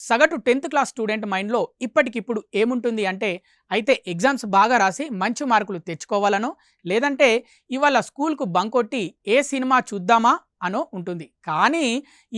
సగటు 10th class student మైండ్లో ఇప్పటికిప్పుడు ఏముంటుంది అంటే అయితే ఎగ్జామ్స్ బాగా రాసి మంచి మార్కులు తెచ్చుకోవాలనో లేదంటే ఇవాళ స్కూల్కు బంక్ కొట్టి ఏ సినిమా చూద్దామా అనో ఉంటుంది. కానీ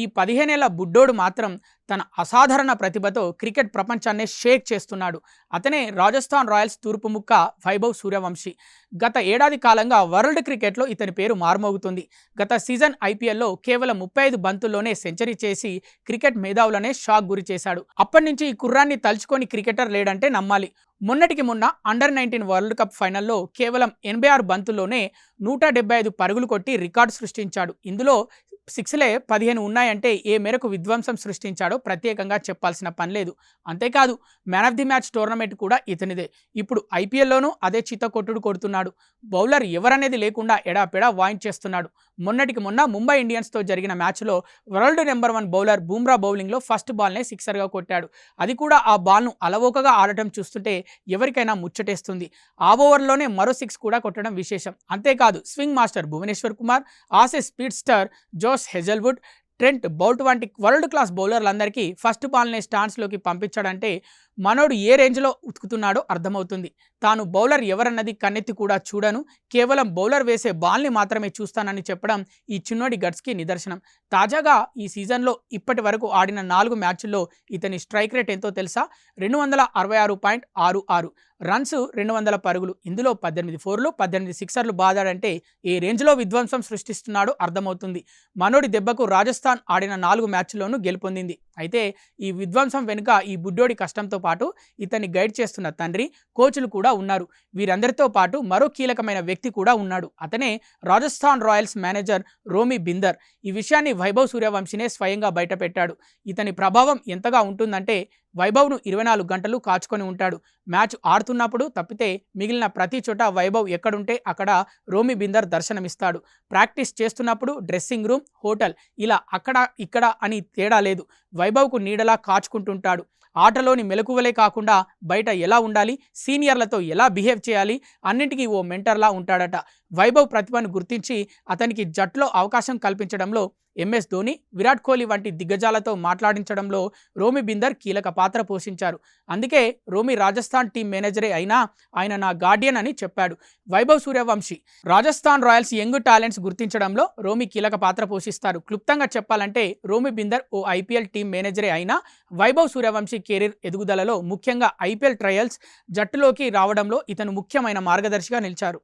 ఈ 15 ఏళ్ల బుడ్డోడు మాత్రం తన అసాధారణ ప్రతిభతో క్రికెట్ ప్రపంచాన్నే షేక్ చేస్తున్నాడు. అతనే రాజస్థాన్ రాయల్స్ తూర్పు ముక్క వైభవ్ సూర్యవంశీ. గత ఏడాది కాలంగా వరల్డ్ క్రికెట్లో ఇతని పేరు మారుమోగుతుంది. గత సీజన్ ఐపీఎల్లో కేవలం 35 బంతుల్లోనే సెంచరీ చేసి క్రికెట్ మేధావులనే షాక్ గురి చేశాడు. అప్పటి నుంచి ఈ కుర్రాన్ని తలుచుకొని క్రికెటర్ లేడంటే నమ్మాలి. మొన్నటికి మొన్న అండర్-19 వరల్డ్ కప్ ఫైనల్లో కేవలం 86 బంతుల్లోనే 175 పరుగులు కొట్టి రికార్డు సృష్టించాడు. ఇందులో సిక్స్లే 15 ఉన్నాయంటే ఏ మేరకు విధ్వంసం సృష్టించాడో ప్రత్యేకంగా చెప్పాల్సిన పని లేదు. అంతేకాదు man of the match tournament కూడా ఇతనిదే. ఇప్పుడు ఐపీఎల్లోనూ అదే చిత్తకొట్టుడు కొడుతున్నాడు. బౌలర్ ఎవరనేది లేకుండా ఎడాపెడా వాయించేస్తున్నాడు. మొన్నటికి మొన్న ముంబై ఇండియన్స్తో జరిగిన మ్యాచ్లో వరల్డ్ నెంబర్ 1 బౌలర్ బూమ్రా బౌలింగ్లో ఫస్ట్ బాల్నే సిక్సర్గా కొట్టాడు. అది కూడా ఆ బాల్ను అలవోకగా ఆడటం చూస్తుంటే ఎవరికైనా ముచ్చటేస్తుంది. ఆ ఓవర్లోనే మరో 6 కూడా కొట్టడం విశేషం. అంతేకాదు swing master Bhuvneshwar Kumar, Aussies speed star Josh Hazlewood, Trent Boult వంటి వరల్డ్ క్లాస్ బౌలర్లందరికీ ఫస్ట్ బాల్నే స్టాండ్స్లోకి పంపించాడంటే మనోడు ఏ రేంజ్లో ఉతుకుతున్నాడో అర్థమవుతుంది. తాను బౌలర్ ఎవరన్నది కన్నెత్తి కూడా చూడను, కేవలం బౌలర్ వేసే బాల్ని మాత్రమే చూస్తానని చెప్పడం ఈ చిన్నోడి గట్స్కి నిదర్శనం. తాజాగా ఈ సీజన్లో ఇప్పటి వరకు ఆడిన 4 మ్యాచ్ల్లో ఇతని స్ట్రైక్ రేట్ ఎంతో తెలుసా? 266.66 రన్స్, 200 పరుగులు. ఇందులో 18 ఫోర్లు, 18 సిక్సర్లు బాదాడంటే ఏ రేంజ్లో విధ్వంసం సృష్టిస్తున్నాడో అర్థమవుతుంది. మనోడి దెబ్బకు రాజస్థాన్ ఆడిన 4 మ్యాచ్ల్లోనూ గెలుపొందింది. అయితే ఈ విధ్వంసం వెనుక ఈ బుడ్డోడి కష్టంతో పాటు ఇతన్ని గైడ్ చేస్తున్న తండ్రి, కోచ్లు కూడా ఉన్నారు. వీరందరితో పాటు మరో కీలకమైన వ్యక్తి కూడా ఉన్నాడు. అతనే రాజస్థాన్ రాయల్స్ మేనేజర్ రోమీ బిందర్. ఈ విషయాన్ని వైభవ్ సూర్యవంశీనే స్వయంగా బయటపెట్టాడు. ఇతని ప్రభావం ఎంతగా ఉంటుందంటే వైభవ్ను 24 గంటలు కాచుకొని ఉంటాడు. మ్యాచ్ ఆడుతున్నప్పుడు తప్పితే మిగిలిన ప్రతి చోట వైభవ్ ఎక్కడుంటే అక్కడ రోమీ బిందర్ దర్శనమిస్తాడు. ప్రాక్టీస్ చేస్తున్నప్పుడు డ్రెస్సింగ్ రూమ్, హోటల్ ఇలా అక్కడ ఇక్కడ అని తేడా లేదు. వైభవ్కు నీడలా కాచుకుంటుంటాడు. ఆటలోని మెలకువలే కాకుండా బయట ఎలా ఉండాలి, సీనియర్లతో ఎలా బిహేవ్ చేయాలి, అన్నింటికీ ఓ మెంటర్లా ఉంటాడట. వైభవ్ ప్రతిభను గుర్తించి అతనికి జట్టులో అవకాశం కల్పించడంలో ఎంఎస్ ధోని, విరాట్ కోహ్లీ వంటి దిగ్గజాలతో మాట్లాడించడంలో రోమీ బిందర్ కీలక పాత్ర పోషించారు. అందుకే రోమీ రాజస్థాన్ టీం మేనేజరే అయినా ఆయన నా గార్డియన్ అని చెప్పాడు Vaibhav Suryavanshi. Rajasthan Royals young talents గుర్తించడంలో రోమీ కీలక పాత్ర పోషిస్తారు. క్లుప్తంగా చెప్పాలంటే రోమీ బిందర్ ఓ ఐపీఎల్ టీం మేనేజరే అయినా వైభవ్ సూర్యవంశీ కెరీర్ ఎదుగుదలలో, ముఖ్యంగా ఐపీఎల్ ట్రయల్స్ జట్టులోకి రావడంలో ఇతను ముఖ్యమైన మార్గదర్శిగా నిలిచారు.